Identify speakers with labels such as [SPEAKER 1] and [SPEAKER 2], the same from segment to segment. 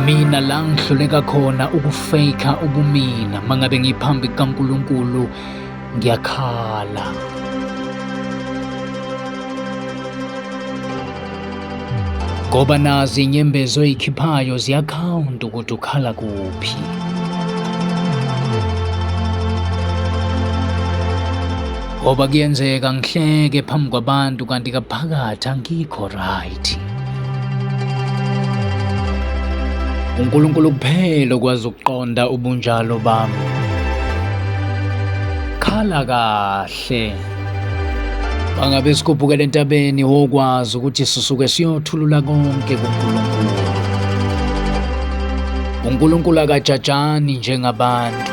[SPEAKER 1] Mina la ngihluleka khona ukufeyikha ubumina mangabe ngiphambi kaNkulunkulu ngiyakhala. Ngoba nazi inyembezo oy'khiphayo ziyakhawunta ukuthi ukhala kuphi. Ngoba kuyenzeka ngihleke phambi kwabantu kanti ngaphakathi angikho right. uNkulunkulu kuphela okwazi ukuqonda ubunjalo bami. Khala kahle. Bangabe sikhuphukele entabeni wokwazi ukuthi sisuke siyothulula konke kuNkulunkulu. uNkulunkulu akajajani njengabantu.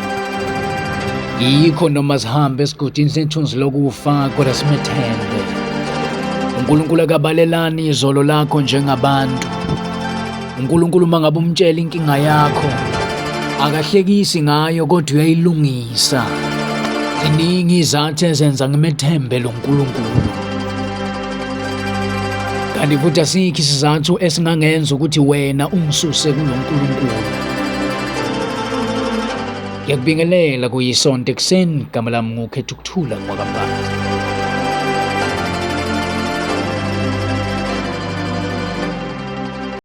[SPEAKER 1] Yikho noma sihambe esigodini sethunzi lokufa kodwa simethembe. uNkulunkulu akabalelani izolo lakho njengabantu. uNkulunkulu mangabe umtshela inkinga yakho akahlekisi ngayo kodwa uyayilungisa. Ziningi izathu ezenza ngimethembe lo Nkulunkulu. Kanti futhi asikho isizathu esingangenza ukuthi wena ungisuse kulo Nkulunkulu. Ngiyakubingelela kuyisonto ekuseni, igama lami nguKhetha ukuthula ngokwakambala.